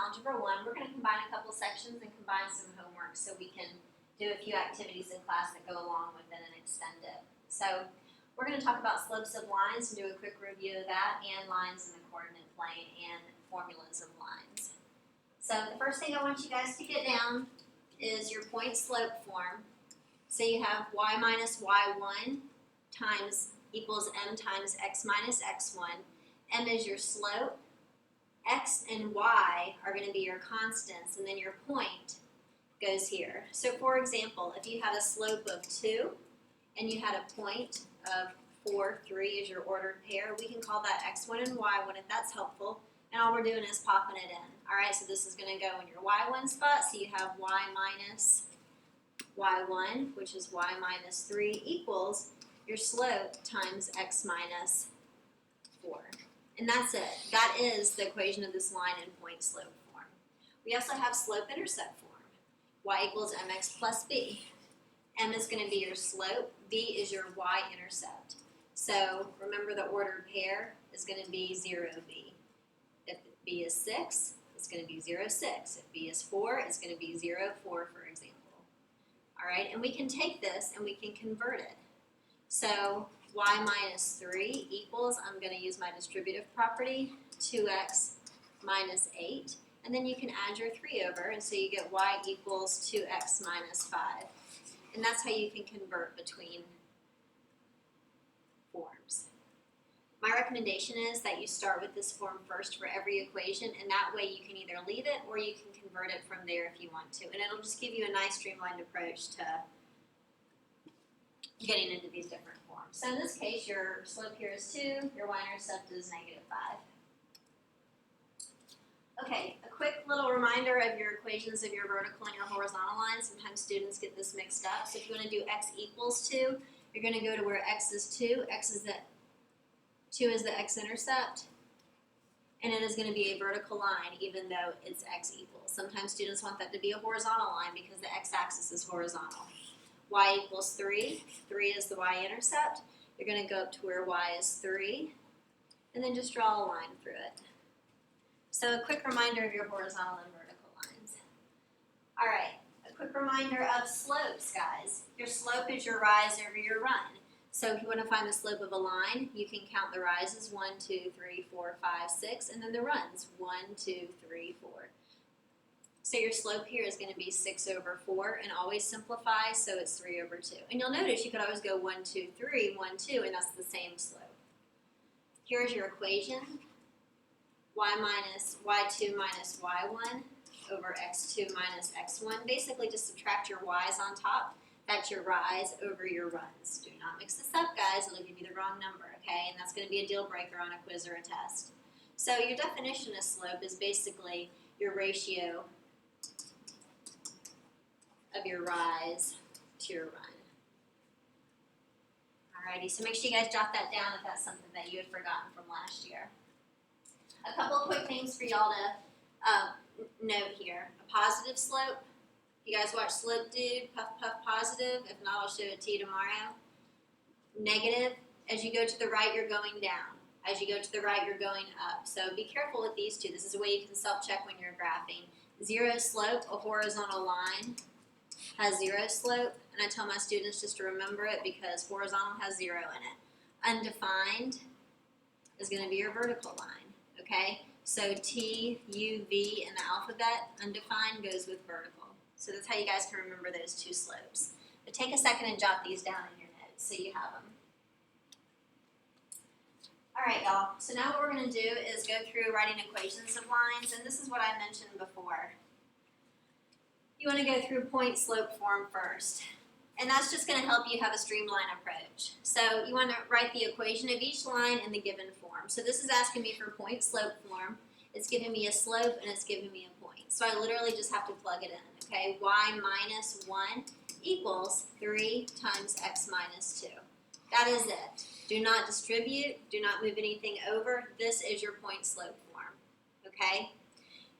Algebra 1, we're going to combine a couple sections and combine some homework so we can do a few activities in class that go along with it and extend it. So we're going to talk about slopes of lines and do a quick review of that, and lines in the coordinate plane and formulas of lines. So the first thing I want you guys to get down is your point slope form. So you have y minus y1 times equals m times x minus x1. M is your slope. X and y are going to be your constants, and then your point goes here. So for example, if you had a slope of 2 and you had a point of 4, 3 is your ordered pair, we can call that x1 and y1 if that's helpful, and all we're doing is popping it in. Alright, so this is going to go in your y1 spot, so you have y minus y1, which is y minus 3, equals your slope times x minus 4. And that's it. That is the equation of this line in point slope form. We also have slope-intercept form. Y equals mx plus b. M is going to be your slope. B is your y-intercept. So remember the ordered pair is going to be 0b. If b is 6, it's going to be 0, 6. If b is 4, it's going to be 0, 4, for example. All right, and we can take this and we can convert it. So y minus 3 equals, I'm going to use my distributive property, 2x minus 8. And then you can add your 3 over, and so you get y equals 2x minus 5. And that's how you can convert between forms. My recommendation is that you start with this form first for every equation, and that way you can either leave it or you can convert it from there if you want to. And it'll just give you a nice streamlined approach to getting into these different forms. So in this case, your slope here is 2, your y-intercept is negative 5. Okay, a quick little reminder of your equations of your vertical and your horizontal lines. Sometimes students get this mixed up. So if you want to do x equals 2, you're going to go to where x is 2. 2 is the x-intercept, and it is going to be a vertical line even though it's x equals. Sometimes students want that to be a horizontal line because the x-axis is horizontal. Y equals 3. 3 is the y-intercept. You're going to go up to where y is 3, and then just draw a line through it. So a quick reminder of your horizontal and vertical lines. All right, a quick reminder of slopes, guys. Your slope is your rise over your run. So if you want to find the slope of a line, you can count the rises 1, 2, 3, 4, 5, 6, and then the runs 1, 2, 3, 4. So your slope here is going to be 6 over 4, and always simplify, so it's 3 over 2. And you'll notice you could always go 1, 2, 3, 1, 2, and that's the same slope. Here's your equation. y2 minus y1 over x2 minus x1. Basically just subtract your y's on top. That's your rise over your runs. Do not mix this up, guys. It'll give you the wrong number, okay? And that's going to be a deal breaker on a quiz or a test. So your definition of slope is basically your ratio of your rise to your run. Alrighty, so make sure you guys jot that down if that's something that you had forgotten from last year. A couple of quick things for y'all to note here. A positive slope. You guys watch Slope Dude, Puff Puff Positive. If not, I'll show it to you tomorrow. Negative, as you go to the right, you're going down. As you go to the right, you're going up. So be careful with these two. This is a way you can self-check when you're graphing. 0 slope, a horizontal line, has 0 slope. And I tell my students just to remember it because horizontal has 0 in it. Undefined is going to be your vertical line. Okay? So T, U, V in the alphabet, undefined goes with vertical. So that's how you guys can remember those two slopes. But take a second and jot these down in your notes so you have them. All right, y'all. So now what we're going to do is go through writing equations of lines, and this is what I mentioned before. You want to go through point slope form first, and that's just going to help you have a streamlined approach. So you want to write the equation of each line in the given form. So this is asking me for point slope form. It's giving me a slope, and it's giving me a point. So I literally just have to plug it in. Okay, y minus 1 equals 3 times x minus 2. That is it. Do not distribute. Do not move anything over. This is your point slope form. Okay?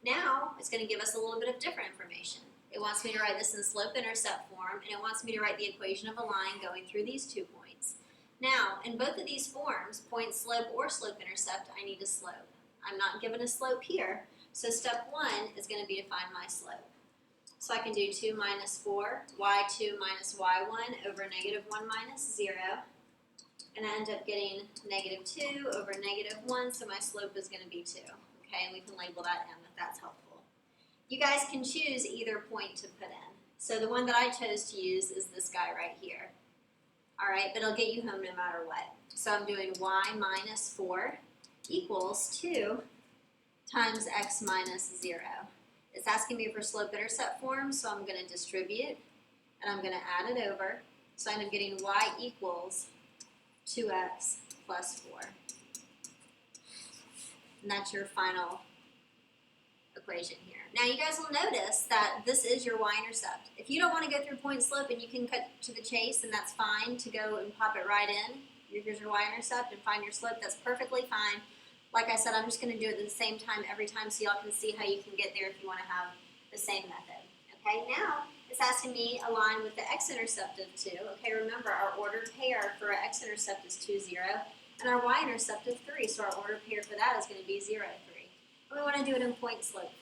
Now, it's going to give us a little bit of different information. It wants me to write this in slope-intercept form, and it wants me to write the equation of a line going through these 2 points. Now, in both of these forms, point slope or slope-intercept, I need a slope. I'm not given a slope here, So step 1 is going to be to find my slope. So I can do 2 minus 4, y2 minus y1 over negative 1 minus 0. And I end up getting negative 2 over negative 1, so my slope is going to be 2. Okay, and we can label that m if that's helpful. You guys can choose either point to put in. So the one that I chose to use is this guy right here. All right, but it'll get you home no matter what. So I'm doing y minus 4 equals 2 times x minus 0. It's asking me for slope-intercept form, so I'm going to distribute, and I'm going to add it over. So I end up getting y equals 2x plus 4. And that's your final equation here. Now you guys will notice that this is your y-intercept. If you don't want to go through point slope and you can cut to the chase, and that's fine to go and pop it right in. Here's your y-intercept and find your slope. That's perfectly fine. Like I said, I'm just going to do it at the same time every time so y'all can see how you can get there if you want to have the same method. Okay, now it's asking me a line with the x-intercept of 2. Okay, remember our ordered pair for our x-intercept is 2, 0, and our y-intercept of 3, so our ordered pair for that is going to be 0, 3. And we want to do it in point slope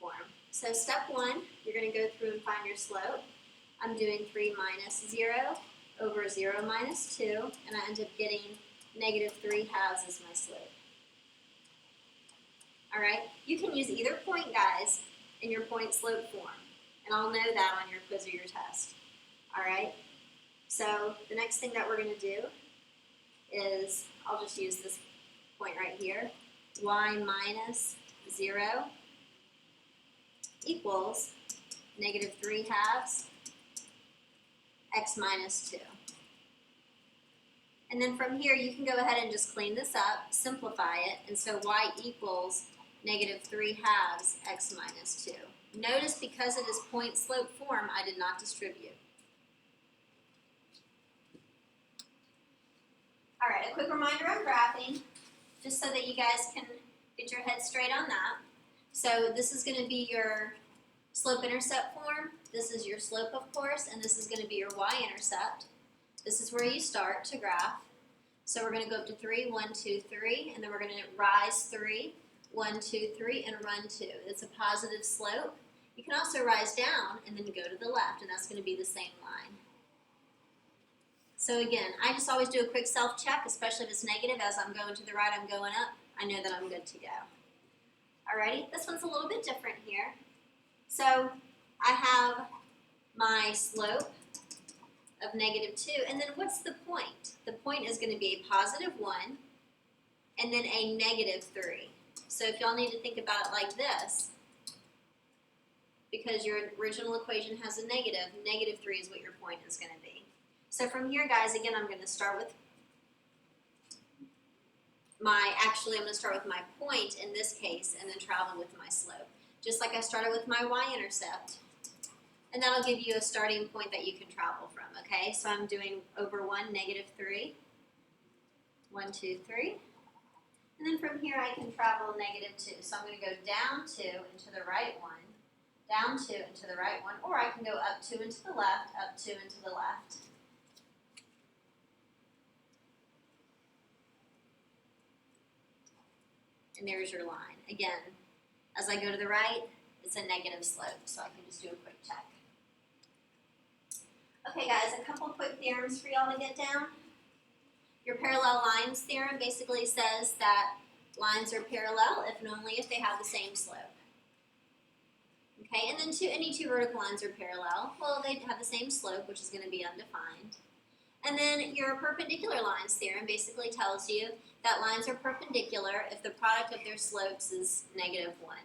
form. So step 1, you're going to go through and find your slope. I'm doing 3 minus 0 over 0 minus 2, and I end up getting negative 3 halves as my slope. All right, you can use either point, guys, in your point slope form, and I'll know that on your quiz or your test. All right, so the next thing that we're going to do is, I'll just use this point right here, y minus 0 equals negative 3 halves x minus 2. And then from here, you can go ahead and just clean this up, simplify it, and so y equals negative 3 halves x minus 2. Notice because it is point slope form, I did not distribute. All right, a quick reminder on graphing, just so that you guys can get your head straight on that. So this is going to be your slope-intercept form. This is your slope, of course, and this is going to be your y-intercept. This is where you start to graph. So we're going to go up to 3, 1, 2, 3, and then we're going to rise 3, 1, 2, 3, and run 2. It's a positive slope. You can also rise down and then go to the left, and that's going to be the same line. So again, I just always do a quick self-check, especially if it's negative. As I'm going to the right, I'm going up. I know that I'm good to go. Alrighty, this one's a little bit different here. So I have my slope of negative 2, and then what's the point? The point is going to be a positive 1, and then a negative 3. So if y'all need to think about it like this, because your original equation has a negative, negative 3 is what your point is going to be. So from here, guys, again, I'm going to start with I'm going to start with my point in this case, and then travel with my slope. Just like I started with my y-intercept. And that'll give you a starting point that you can travel from, okay? So I'm doing over 1, negative 3. 1, 2, 3. And then from here I can travel negative 2. So I'm going to go down 2 and to the right 1, down 2 and to the right 1, or I can go up 2 and to the left, up 2 and to the left. And there's your line. Again, as I go to the right, it's a negative slope, so I can just do a quick check. Okay guys, a couple quick theorems for y'all to get down. Your parallel lines theorem basically says that lines are parallel if and only if they have the same slope. Okay, and then any two vertical lines are parallel. Well, they have the same slope, which is going to be undefined. And then your perpendicular lines theorem basically tells you that lines are perpendicular if the product of their slopes is negative 1.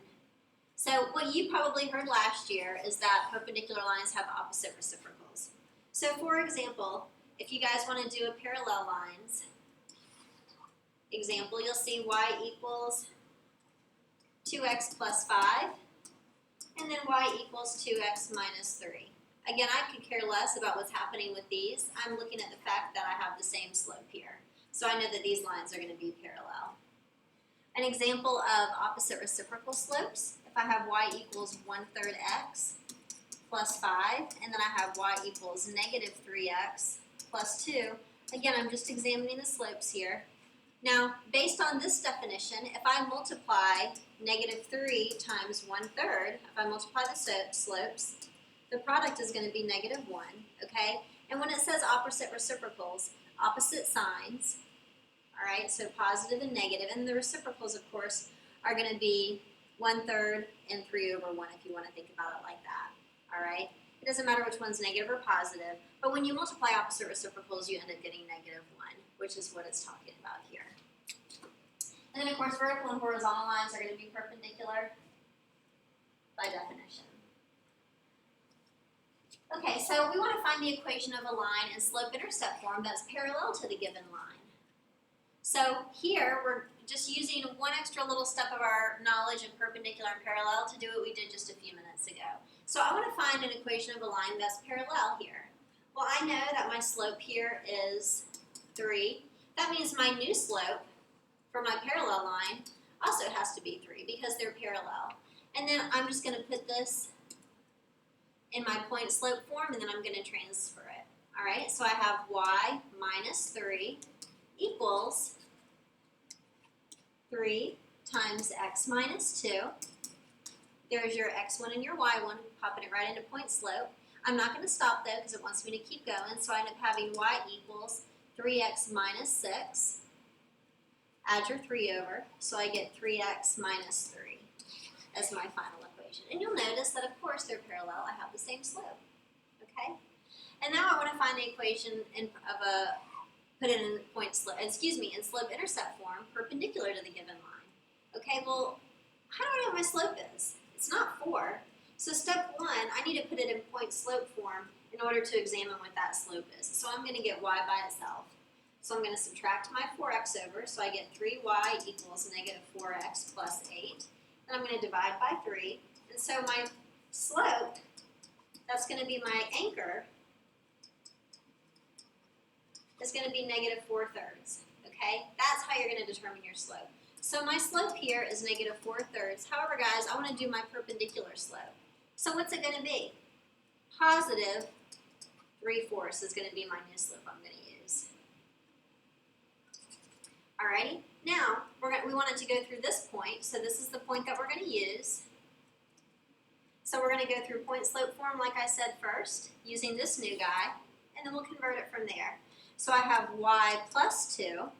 So what you probably heard last year is that perpendicular lines have opposite reciprocals. So for example, if you guys want to do a parallel lines example, you'll see y equals 2x plus 5, and then y equals 2x minus 3. Again, I could care less about what's happening with these. I'm looking at the fact that I have the same slope here. So I know that these lines are going to be parallel. An example of opposite reciprocal slopes, if I have y equals 1/3 x plus 5, and then I have y equals negative 3x plus 2. Again, I'm just examining the slopes here. Now, based on this definition, if I multiply -3 times 1/3, if I multiply the slopes, the product is going to be -1, okay? And when it says opposite reciprocals, opposite signs, all right, so positive and negative, and the reciprocals, of course, are going to be 1/3 and 3/1 if you want to think about it like that, all right? It doesn't matter which one's negative or positive, but when you multiply opposite reciprocals, you end up getting -1, which is what it's talking about here. And then, of course, vertical and horizontal lines are going to be perpendicular by definition. Okay, so we want to find the equation of a line in slope-intercept form that's parallel to the given line. So here, we're just using one extra little step of our knowledge of perpendicular and parallel to do what we did just a few minutes ago. So I want to find an equation of a line that's parallel here. Well, I know that my slope here is 3. That means my new slope for my parallel line also has to be 3 because they're parallel. And then I'm just going to put this in my point slope form, and then I'm going to transfer it. All right, so I have y minus 3 equals 3 times x minus 2. There's your x1 and your y1, popping it right into point slope. I'm not going to stop though because it wants me to keep going, so I end up having y equals 3x minus 6. Add your 3 over, so I get 3x minus 3 as my final equation. And you'll notice that, of course, they're parallel. I have the same slope, okay? And now I want to find the equation put it in in slope-intercept form, perpendicular to the given line. Okay, well, how do I know what my slope is? It's not 4. So step 1, I need to put it in point slope form in order to examine what that slope is. So I'm going to get y by itself. So I'm going to subtract my 4x over, so I get 3y equals -4x plus 8. And I'm going to divide by 3. And so my slope, that's going to be my anchor, is going to be -4/3. Okay? That's how you're going to determine your slope. So my slope here is -4/3. However, guys, I want to do my perpendicular slope. So what's it going to be? Positive 3/4 is going to be my new slope I'm going to use. Alrighty, now we want it to go through this point, so this is the point that we're going to use. So we're going to go through point slope form like I said first, using this new guy, and then we'll convert it from there. So I have y plus 2,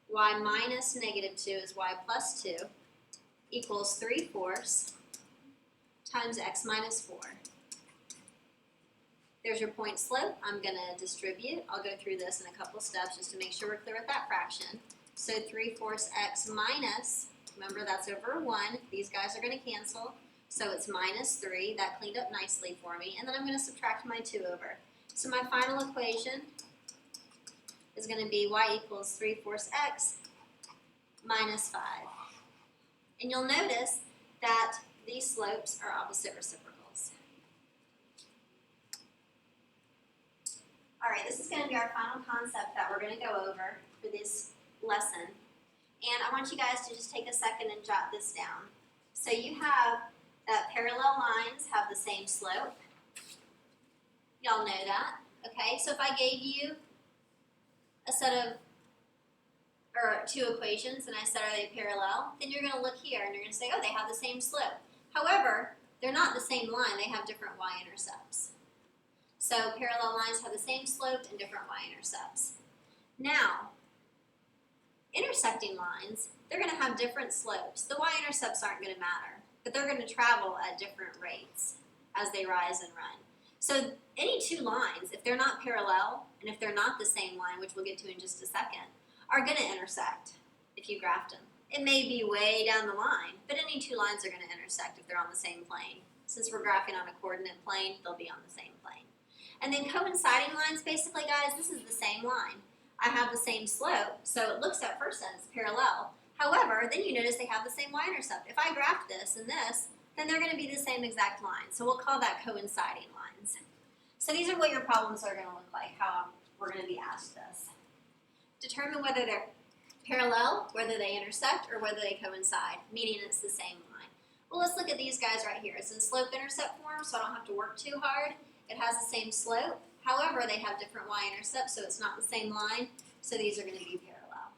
y minus -2 is y plus 2, equals 3/4 times x minus 4. There's your point slope. I'm going to distribute. I'll go through this in a couple steps just to make sure we're clear with that fraction. So 3/4 x minus, remember that's over 1. These guys are going to cancel. So it's -3. That cleaned up nicely for me. And then I'm going to subtract my 2 over. So my final equation is going to be y equals 3/4 x minus 5. And you'll notice that these slopes are opposite reciprocals. All right, this is going to be our final concept that we're going to go over for this lesson. And I want you guys to just take a second and jot this down. So you have that parallel lines have the same slope. Y'all know that, okay? So if I gave you a set of, or 2 equations and I said, are they parallel? Then you're going to look here and you're going to say, oh, they have the same slope. However, they're not the same line. They have different y-intercepts. So parallel lines have the same slope and different y-intercepts. Now, intersecting lines, they're going to have different slopes. The y-intercepts aren't going to matter, but they're going to travel at different rates as they rise and run. So any 2 lines, if they're not parallel, and if they're not the same line, which we'll get to in just a second, are going to intersect if you graphed them. It may be way down the line, but any 2 lines are going to intersect if they're on the same plane. Since we're graphing on a coordinate plane, they'll be on the same plane. And then coinciding lines, basically, guys, this is the same line. I have the same slope, so it looks at first sense parallel. However, then you notice they have the same y-intercept. If I graph this and this, then they're going to be the same exact line. So we'll call that coinciding lines. So these are what your problems are going to look like, how we're going to be asked this. Determine whether they're parallel, whether they intersect, or whether they coincide, meaning it's the same line. Well, let's look at these guys right here. It's in slope-intercept form, so I don't have to work too hard. It has the same slope. However, they have different y-intercepts, so it's not the same line. So these are going to be parallel.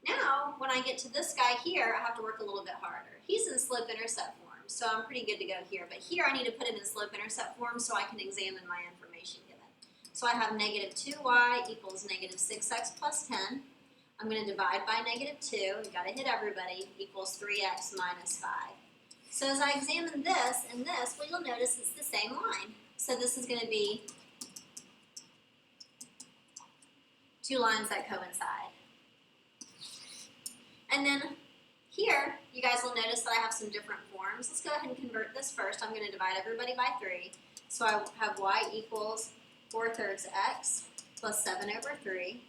Now, when I get to this guy here, I have to work a little bit harder. He's in slope-intercept form, so I'm pretty good to go here. But here I need to put him in slope-intercept form so I can examine my information given. So I have negative 2y equals negative 6x plus 10. I'm going to divide by negative 2. We've got to hit everybody. Equals 3x minus 5. So as I examine this and this, well, you'll notice it's the same line. So this is going to be two lines that coincide. And then here, you guys will notice that I have some different forms. Let's go ahead and convert this first. I'm going to divide everybody by 3. So I have y equals 4/3 x plus 7 over 3.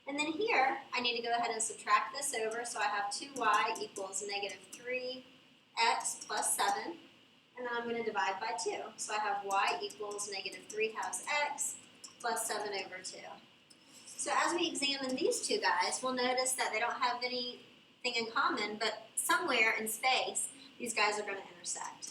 And then here, I need to go ahead and subtract this over. So I have 2y equals negative 3x plus 7. And then I'm going to divide by 2. So I have y equals negative 3/2 x plus 7 over 2. So as we examine these two guys, we'll notice that they don't have anything in common, but somewhere in space, these guys are going to intersect.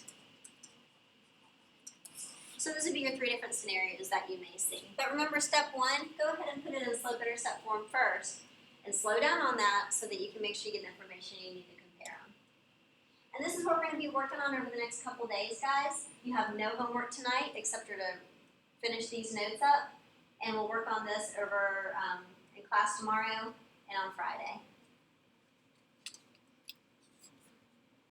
So those would be your 3 different scenarios that you may see. But remember, step 1, go ahead and put it in slope-intercept form first, and slow down on that so that you can make sure you get the information you need to compare them. And this is what we're going to be working on over the next couple days, guys. You have no homework tonight except for to finish these notes up. And we'll work on this over in class tomorrow and on Friday.